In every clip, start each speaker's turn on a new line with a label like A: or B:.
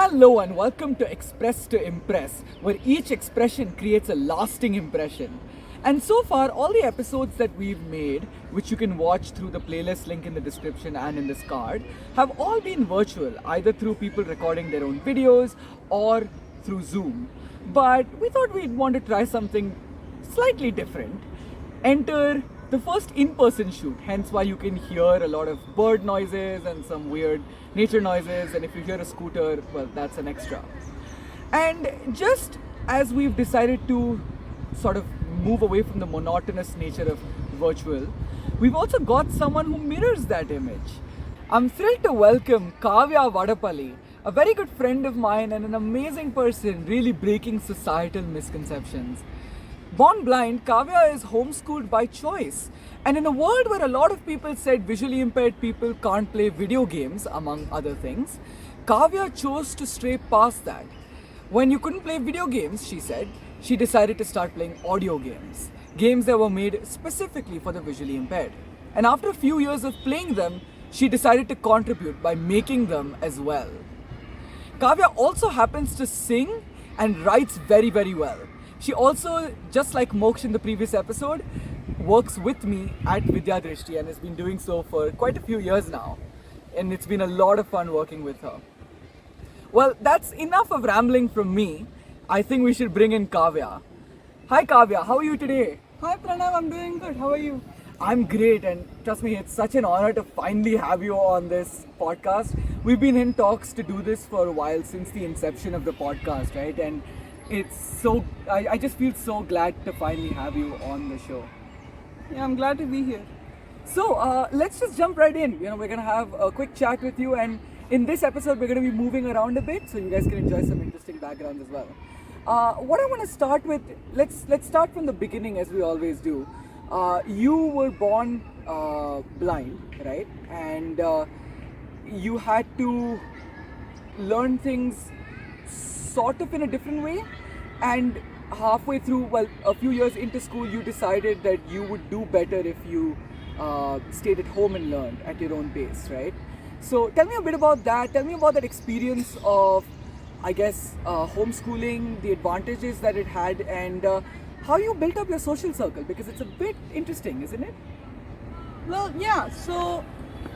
A: Hello and welcome to Express to Impress, where each expression creates a lasting impression. And so far, all the episodes that we've made, which you can watch through the playlist link in the description and in this card, have all been virtual, either through people recording their own videos or through Zoom. But we thought we'd want to try something slightly different. Enter the first in-person shoot, hence why you can hear a lot of bird noises and some weird nature noises, and if you hear a scooter, well, that's an extra. And just as we've decided to sort of move away from the monotonous nature of virtual, we've also got someone who mirrors that image. I'm thrilled to welcome Kavya Vadapalli, a very good friend of mine and an amazing person really breaking societal misconceptions. Born blind, Kavya is homeschooled by choice. And in a world where a lot of people said visually impaired people can't play video games, among other things, Kavya chose to stray past that. When you couldn't play video games, she said, she decided to start playing audio games. Games that were made specifically for the visually impaired. And after a few years of playing them, she decided to contribute by making them as well. Kavya also happens to sing and writes very, very well. She also, just like Moksh in the previous episode, works with me at Vidya Drishti and has been doing so for quite a few years now. And it's been a lot of fun working with her. Well, that's enough of rambling from me. I think we should bring in Kavya. Hi Kavya, how are you today?
B: Hi Pranav, I'm doing good. How are you?
A: I'm great, and trust me, it's such an honor to finally have you on this podcast. We've been in talks to do this for a while, since the inception of the podcast, right? And it's so, I just feel so glad to finally have you on the show.
B: Yeah, I'm glad to be here.
A: So let's just jump right in. We're gonna have a quick chat with you, and in this episode, we're gonna be moving around a bit, so you guys can enjoy some interesting backgrounds as well. What I want to start with, let's start from the beginning, as we always do. You were born blind, right? And you had to learn things sort of in a different way, and halfway through, well, a few years into school, you decided that you would do better if you stayed at home and learned at your own pace, right? So tell me a bit about that. Tell me about that experience of, I guess, homeschooling, the advantages that it had, and how you built up your social circle, because it's a bit interesting, isn't it?
B: Well, yeah, so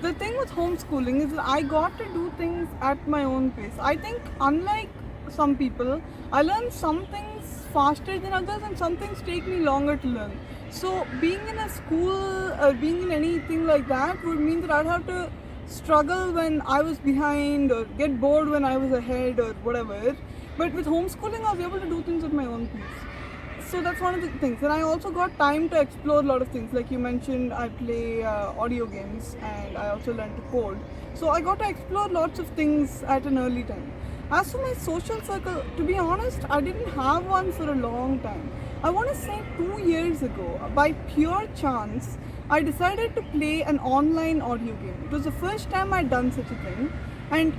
B: the thing with homeschooling is that I got to do things at my own pace. I think unlike some people, I learn some things faster than others and some things take me longer to learn. So being in a school or being in anything like that would mean that I'd have to struggle when I was behind or get bored when I was ahead or whatever. But with homeschooling, I was able to do things at my own pace. So that's one of the things. And I also got time to explore a lot of things. Like you mentioned, I play audio games and I also learned to code. So I got to explore lots of things at an early time. As for my social circle, to be honest, I didn't have one for a long time. I want to say 2 years ago, by pure chance, I decided to play an online audio game. It was the first time I'd done such a thing, and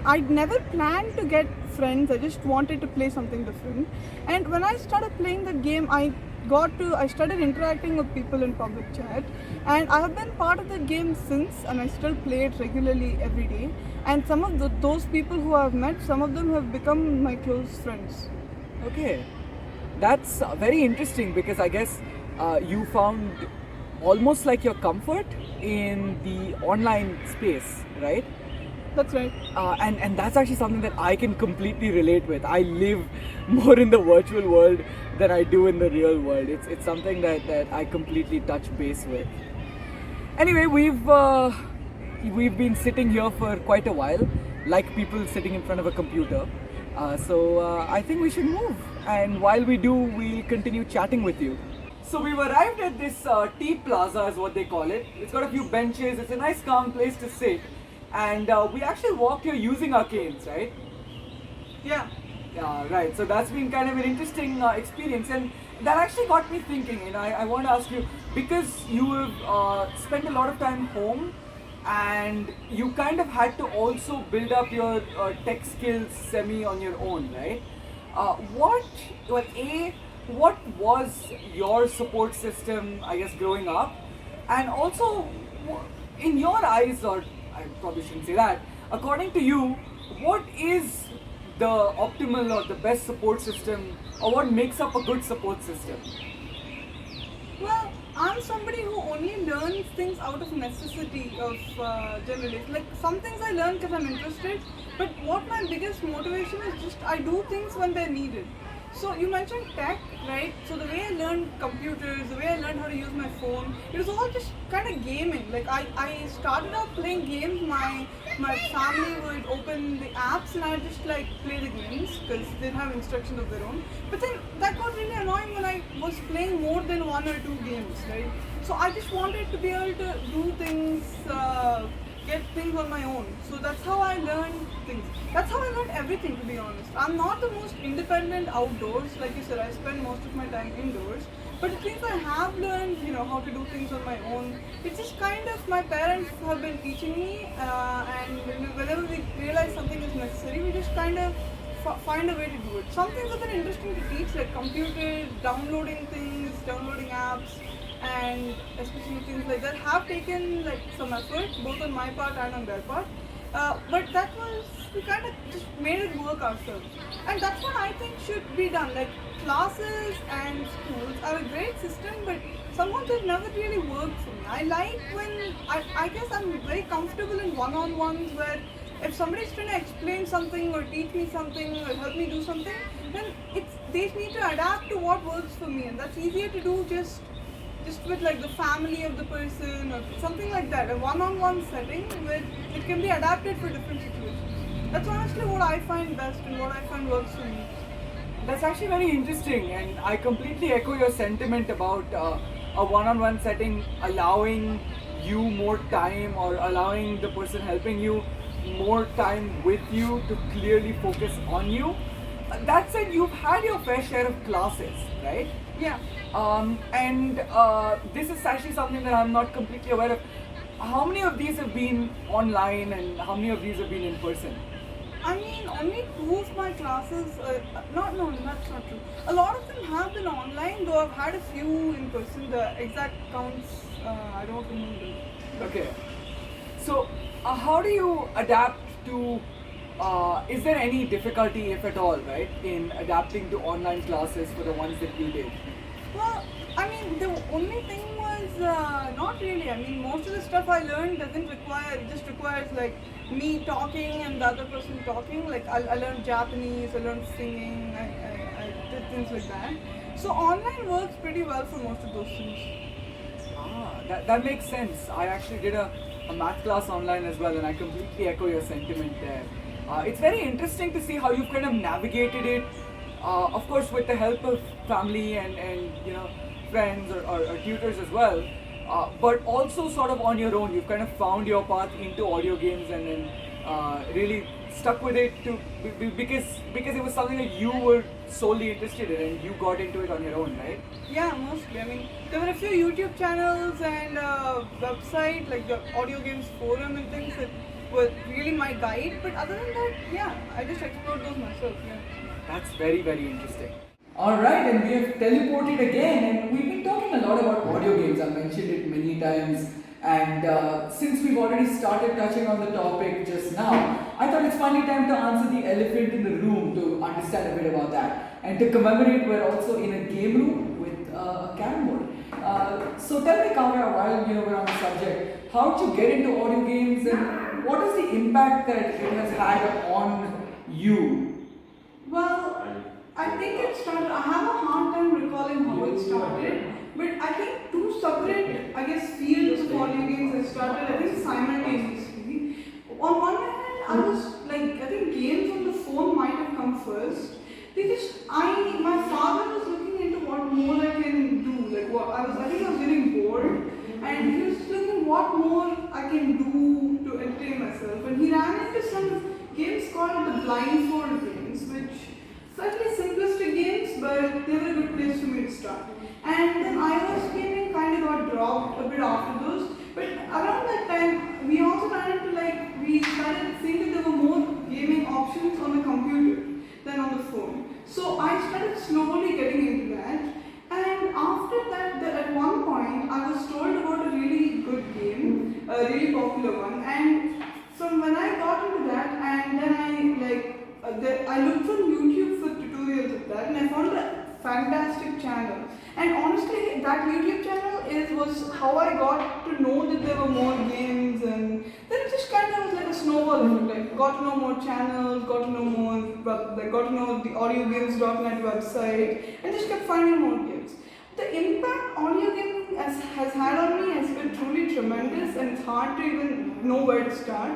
B: I'd never planned to get friends. I just wanted to play something different. And when I started playing that game, I started interacting with people in public chat, and I have been part of that game since, and I still play it regularly every day. And some of those people who I've met, some of them have become my close friends.
A: Okay, that's very interesting, because I guess you found almost like your comfort in the online space, right?
B: That's right.
A: And that's actually something that I can completely relate with. I live more in the virtual world than I do in the real world. It's something that I completely touch base with. Anyway, we've been sitting here for quite a while, like people sitting in front of a computer. So I think we should move. And while we do, we'll continue chatting with you. So we've arrived at this tea plaza, is what they call it. It's got a few benches. It's a nice calm place to sit. And we actually walked here using our canes, right?
B: Yeah.
A: Yeah, right. So that's been kind of an interesting experience, and that actually got me thinking. I want to ask you, because you have spent a lot of time home, and you kind of had to also build up your tech skills semi on your own, right? What was your support system, I guess, growing up, and also in your eyes, or I probably shouldn't say that, according to you, what is the optimal or the best support system, or what makes up a good support system?
B: Well, I'm somebody who only learns things out of necessity of generally. Like some things I learn because I'm interested, but what my biggest motivation is just I do things when they're needed. So you mentioned tech, right? So the way I learned computers, the way I learned how to use my phone, it was all just kind of gaming. Like I started out playing games. My family would open the apps and I'd just like play the games because they didn't have instructions of their own. But then that got really annoying when I was playing more than one or two games, right? So I just wanted to be able to do things, get things on my own. So that's how I learned things. That's how I learned everything, to be honest. I'm not the most independent outdoors. Like you said, I spend most of my time indoors. But the things I have learned, how to do things on my own, it's just kind of my parents have been teaching me. And whenever we realize something is necessary, we just kind of find a way to do it. Some things have been interesting to teach, like computers, downloading things, downloading apps, and especially things like that have taken like some effort, both on my part and on their part. But that was, we kind of just made it work ourselves. And that's what I think should be done. Like classes and schools are a great system, but somehow they've never really worked for me. I like when, I guess I'm very comfortable in one-on-ones where if somebody's trying to explain something or teach me something or help me do something, then they need to adapt to what works for me, and that's easier to do just with like the family of the person or something like that. A one-on-one setting where it can be adapted for different situations. That's honestly what I find best and what I find works for me.
A: That's actually very interesting, and I completely echo your sentiment about a one-on-one setting allowing you more time, or allowing the person helping you more time with you to clearly focus on you. That said, you've had your fair share of classes, right?
B: Yeah.
A: And this is actually something that I'm not completely aware of. How many of these have been online, and how many of these have been in person?
B: I mean, only two of my classes, no, that's not true. A lot of them have been online, though I've had a few in person. The exact counts, I don't remember.
A: Okay. So, how do you adapt to? Is there any difficulty, if at all, right, in adapting to online classes for the ones that you did?
B: Well, I mean, the only thing was not really. I mean, most of the stuff I learned doesn't require, it just requires like me talking and the other person talking. Like, I learned Japanese, I learned singing, I did things like that. So, online works pretty well for most of those things.
A: That makes sense. I actually did a math class online as well, and I completely echo your sentiment there. It's very interesting to see how you've kind of navigated it. Of course, with the help of family and friends or tutors as well, but also sort of on your own. You've kind of found your path into audio games, and then really stuck with it because it was something that you were solely interested in, and you got into it on your own, right?
B: Yeah, mostly. I mean, there were a few YouTube channels and website like the audio games forum and things that were really my guide. But other than that, yeah, I just explored those myself. Yeah.
A: That's very, very interesting. Alright, and we have teleported again, and we've been talking a lot about audio games. I've mentioned it many times, and since we've already started touching on the topic just now, I thought it's finally time to answer the elephant in the room to understand a bit about that. And to commemorate, we're also in a game room with a carom board. So tell me, Kavya, while we're on the subject, how did you get into audio games, and what is the impact that it has had on you?
B: Well, I think it started, I have a hard time recalling how it started, but I think two separate, fields of audio games that started, simultaneously. On one hand, I think games on the phone might have come first, because my father was looking into what more I can do, I think I was getting bored, and he was looking what more I can do to entertain myself, and he ran into some games called the blindfold games, which slightly simplistic games, but they were a good place for me to start. And then iOS gaming kind of got dropped a bit after those, but around that time, we also started we started seeing that there were more gaming options on the computer than on the phone. So I started slowly getting into that, and after that, at one point, I was told about a really good game, a really popular one, and from when I got into that, and then I looked on YouTube for tutorials of that, and I found a fantastic channel. And honestly, that YouTube channel was how I got to know that there were more games, and then it just kind of was like a snowball effect. Like, got to know more channels, got to know more, like, got to know the audiogames.net website, and just kept finding more games. The impact audio gaming has had on me has been truly tremendous, and it's hard to even know where to start.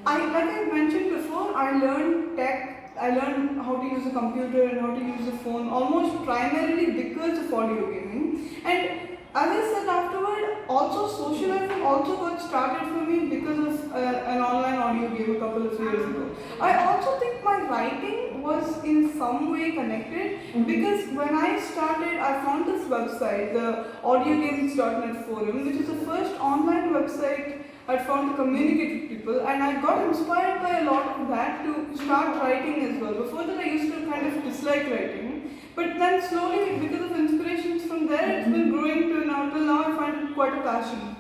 B: Like I mentioned before, I learned tech. I learned how to use a computer and how to use a phone almost primarily because of audio gaming. And as I said afterward, also socializing also got started for me because of an online audio game a couple of years ago. I also think my writing was in some way connected because when I started, I found this website, the audiogames.net forum, which is the first online website I found to communicate with people, and I got inspired by a lot of that to start writing as well. Before that, I used to kind of dislike writing, but then slowly, because of inspirations from there, it's been growing to now. Till now, I find it quite a passion.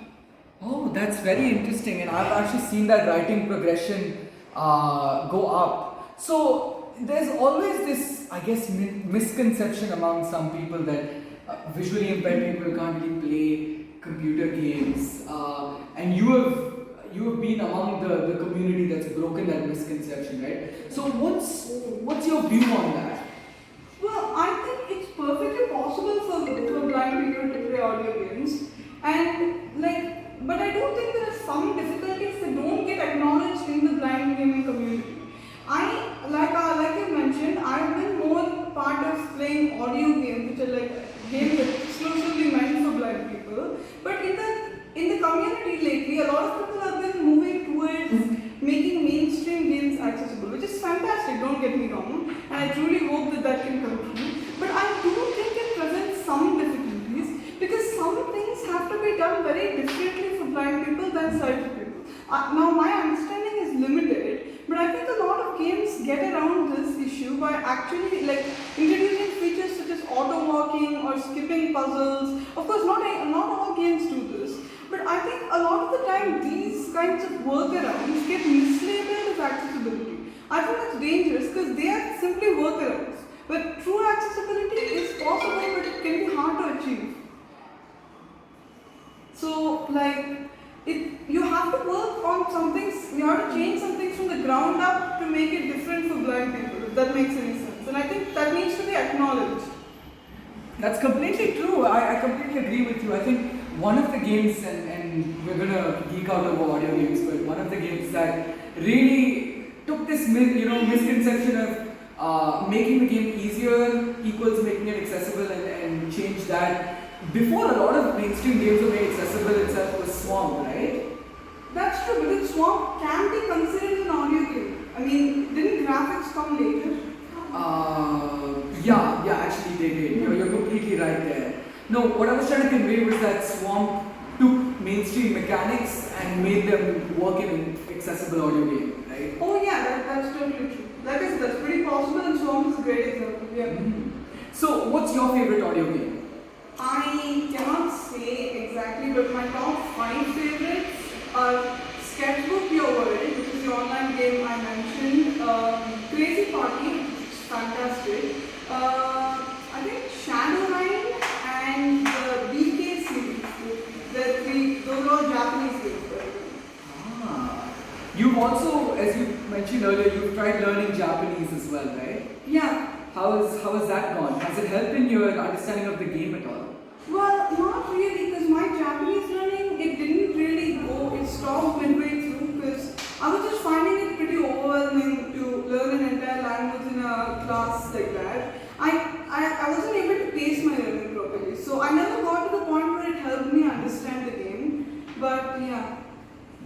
A: Oh, that's very interesting, and I've actually seen that writing progression go up. So there's always this, I guess, misconception among some people that visually impaired people can't really play computer games, and you have been among the community that's broken that misconception, right? So what's your view on that?
B: Well, I think it's perfectly possible for blind people to play audio games, but I do think there are some difficulties that don't get acknowledged in the blind gaming community. Like you mentioned, I've been more part of playing audio games, which are like games that exclusively meant for blind people. But in the community lately, a lot of people have been moving towards making mainstream games accessible, which is fantastic. Don't get me wrong, and I truly hope that can continue. But I do think it presents some difficulties because some things have to be done very differently for blind people than sighted people. Now, my understanding is limited, but I think a lot of games get around this issue by actually introducing features such as auto walking or skipping puzzles. Of course, not all games do this, but I think a lot of the time these kinds of workarounds get mislabeled as accessibility. I think that's dangerous because they are simply workarounds. But true accessibility is possible, but it can be hard to achieve. So, you have to work on some things, you have to change some things from the ground up to make it different for blind people, if that makes any sense. And I think that needs to be acknowledged.
A: That's completely true. I completely agree with you. I think one of the games, and we're gonna geek out over audio games, but one of the games that really took this misconception of making the game easier equals making it accessible and change that. Before, a lot of mainstream games were made accessible itself was Swamp, right?
B: That's true, but Swamp can be considered an audio game. I mean, didn't graphics come later?
A: Yeah, actually they did. You're completely right there. No, what I was trying to convey was that Swamp took mainstream mechanics and made them work in an accessible audio game, right?
B: Oh yeah, that's totally true. That's pretty possible, and Swamp is a great example. Yeah.
A: Mm-hmm. So, what's your favorite audio game?
B: I cannot say exactly, but my top 5 favorites are Sketchbook Your World, which is the online game I mentioned, Crazy Party, which is fantastic, I think Shattering and the BK series. Those are all Japanese games.
A: You've also, as you mentioned earlier, you've tried learning Japanese as well, right?
B: Yeah.
A: How has that gone? Has it helped in your understanding of the game at all?
B: Well, not really, because my Japanese learning, it didn't really go, it stopped midway through because I was just finding it pretty overwhelming to learn an entire language in a class like that. I wasn't able to pace my learning properly, so I never got to the point where it helped me understand the game, but yeah.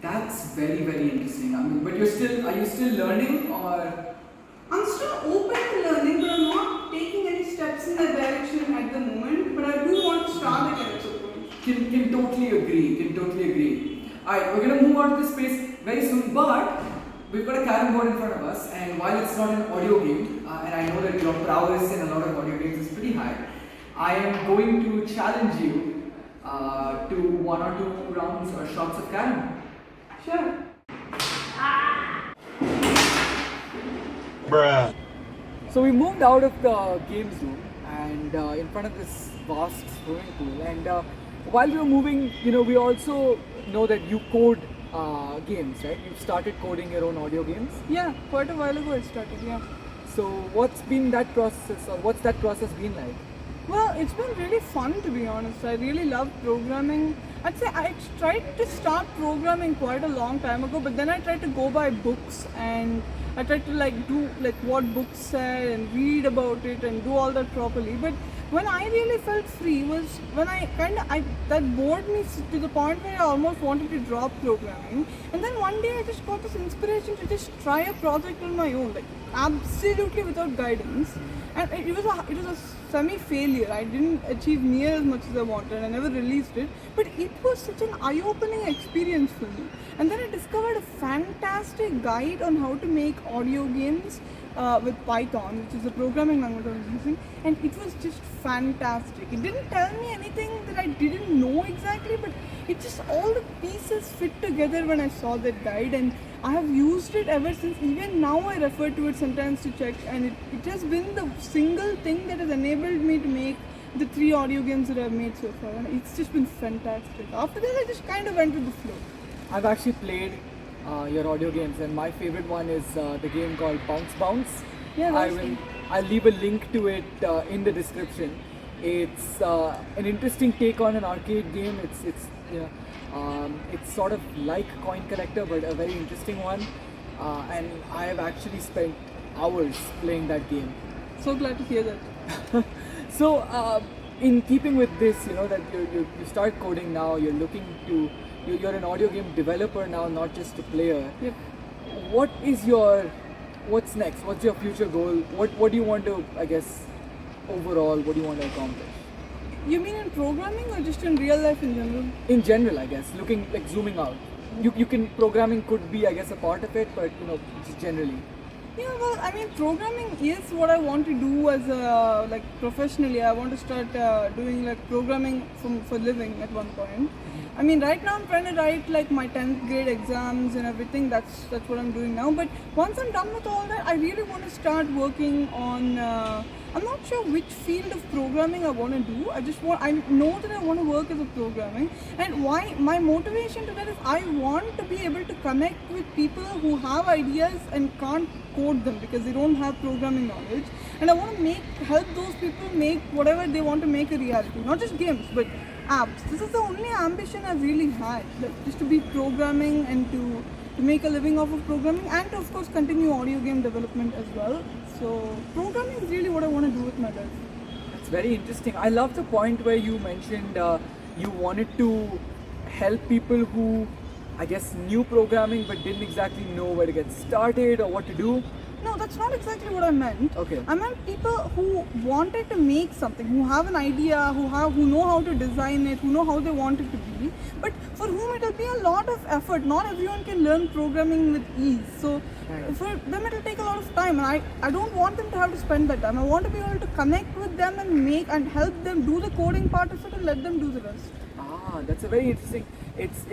A: That's very, very interesting. I mean, but are you still learning, or?
B: I'm still open to learning, but I'm not taking any steps in that direction at the moment. But I do want to start again at some point.
A: Can totally agree. Alright, we're gonna move on to this space very soon, but we've got a carom board in front of us, and while it's not an audio game, and I know that your prowess in a lot of audio games is pretty high, I am going to challenge you to 1 or 2 rounds or shots of carom.
B: Sure.
A: So we moved out of the games room and in front of this vast swimming pool. And while we were moving, we also know that you code games, right? You've started coding your own audio games.
B: Yeah, quite a while ago it started, yeah.
A: So what's been that process, or what's that process been like?
B: Well, it's been really fun, to be honest. I really love programming. I'd say I tried to start programming quite a long time ago, but then I tried to go by books and I tried to do what books said and read about it and do all that properly. But when I really felt free was when that bored me to the point where I almost wanted to drop programming. And then one day I just got this inspiration to just try a project on my own, absolutely without guidance. And it was a semi-failure. I didn't achieve near as much as I wanted. I never released it. But it was such an eye-opening experience for me. And then I discovered a fantastic guide on how to make audio games with Python, which is the programming language I was using. And it was just fantastic. It didn't tell me anything that I didn't know exactly, but it just all the pieces fit together when I saw that guide. And I have used it ever since. Even now I refer to it sometimes to check, and it has been the single thing that has enabled me to make the 3 audio games that I've made so far, and it's just been fantastic. After that I just kind of went with the flow.
A: I've actually played your audio games, and my favorite one is the game called Bounce Bounce.
B: Yeah,
A: I'll leave a link to it in the description. It's an interesting take on an arcade game. It's sort of like Coin Collector, but a very interesting one. And I have actually spent hours playing that game.
B: So glad to hear that.
A: So, in keeping with this, that you start coding now, you're an audio game developer now, not just a player.
B: Yep.
A: What's next? What's your future goal? What do you want to, overall, what do you want to accomplish?
B: You mean in programming or just in real life in general?
A: In general, I guess, zooming out. Programming could be, a part of it, but, just generally.
B: Yeah, well, programming is what I want to do as professionally. I want to start doing programming for living at one point. Right now I'm trying to write my 10th grade exams and everything. That's what I'm doing now. But once I'm done with all that, I really want to start working on. I'm not sure which field of programming I want to do. I know that I want to work as a programming, and why my motivation to that is I want to be able to connect with people who have ideas and can't code them because they don't have programming knowledge, and I want to help those people make whatever they want to make a reality, not just games but apps. This is the only ambition I've really had, just to be programming and to make a living off of programming, and to of course continue audio game development as well. So programming is really what I want to do with my life.
A: It's very interesting. I love the point where you mentioned you wanted to help people who knew programming but didn't exactly know where to get started or what to do.
B: No, that's not exactly what I meant.
A: Okay.
B: I meant people who wanted to make something, who have an idea, who know how to design it, who know how they want it to be, but for whom it will be a lot of effort. Not everyone can learn programming with ease. So for them it will take a lot of time, and I don't want them to have to spend that time. I want to be able to connect with them and help them do the coding part of it and let them do the rest.
A: That's a very interesting. It's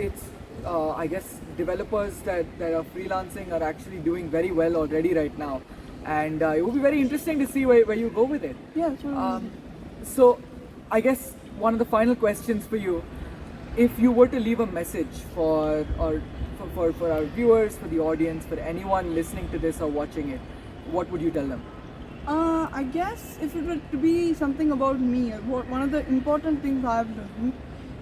A: developers that are freelancing are actually doing very well already right now, and it would be very interesting to see where you go with it.
B: Yeah, sure.
A: So I guess one of the final questions for you, if you were to leave a message for our viewers, for the audience, for anyone listening to this or watching it, what would you tell them?
B: I guess if it were to be something about me, one of the important things I've learned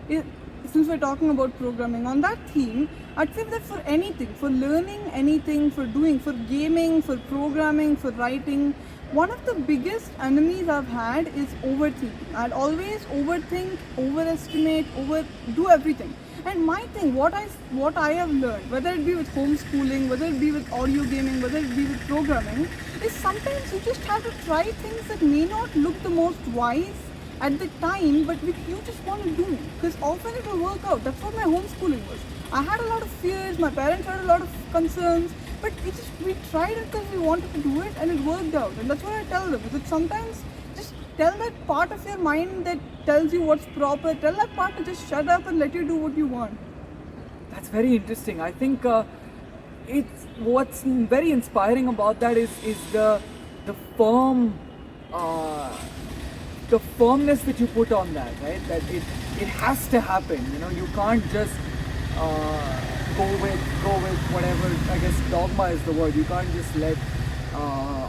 B: is, since we're talking about programming, on that theme, I'd say that for anything, for learning anything, for gaming, for programming, for writing, one of the biggest enemies I've had is overthinking. I'd always overthink, overestimate, overdo everything. And my thing, what I have learned, whether it be with homeschooling, whether it be with audio gaming, whether it be with programming, is sometimes you just have to try things that may not look the most wise at the time, but which you just want to do, because often it will work out. That's what my homeschooling was. I had a lot of fears, my parents had a lot of concerns, but we tried it because we wanted to do it, and it worked out. And that's what I tell them, is that sometimes just tell that part of your mind that tells you what's proper, tell that part to just shut up and let you do what you want.
A: That's very interesting. I think it's what's very inspiring about that is the firm the firmness that you put on that, right? That it has to happen. You know, you can't just go with whatever, I guess dogma is the word. You can't just let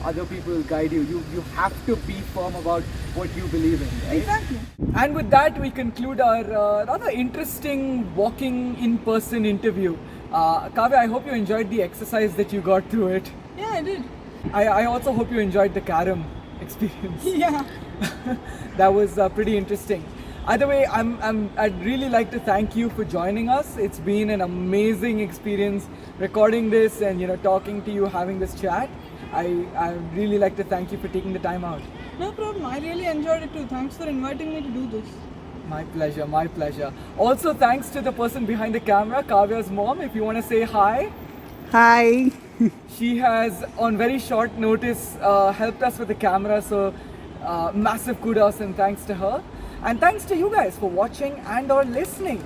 A: other people guide you. You have to be firm about what you believe in, right?
B: Exactly.
A: And with that, we conclude our rather interesting walking in-person interview. Kavya, I hope you enjoyed the exercise that you got through it.
B: Yeah, I did.
A: I also hope you enjoyed the carom experience.
B: Yeah.
A: That was pretty interesting. Either way, I'd really like to thank you for joining us. It's been an amazing experience recording this and, you know, talking to you, having this chat. I really like to thank you for taking the time out.
B: No problem. I really enjoyed it too. Thanks for inviting me to do this.
A: My pleasure, my pleasure. Also, thanks to the person behind the camera, Kavya's mom. If you want to say hi.
B: Hi.
A: She has, on very short notice, helped us with the camera, so massive kudos and thanks to her. And thanks to you guys for watching and or listening.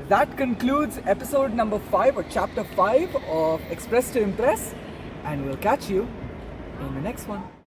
A: That concludes episode number 5 or chapter 5 of Express to Impress, and we'll catch you in the next one.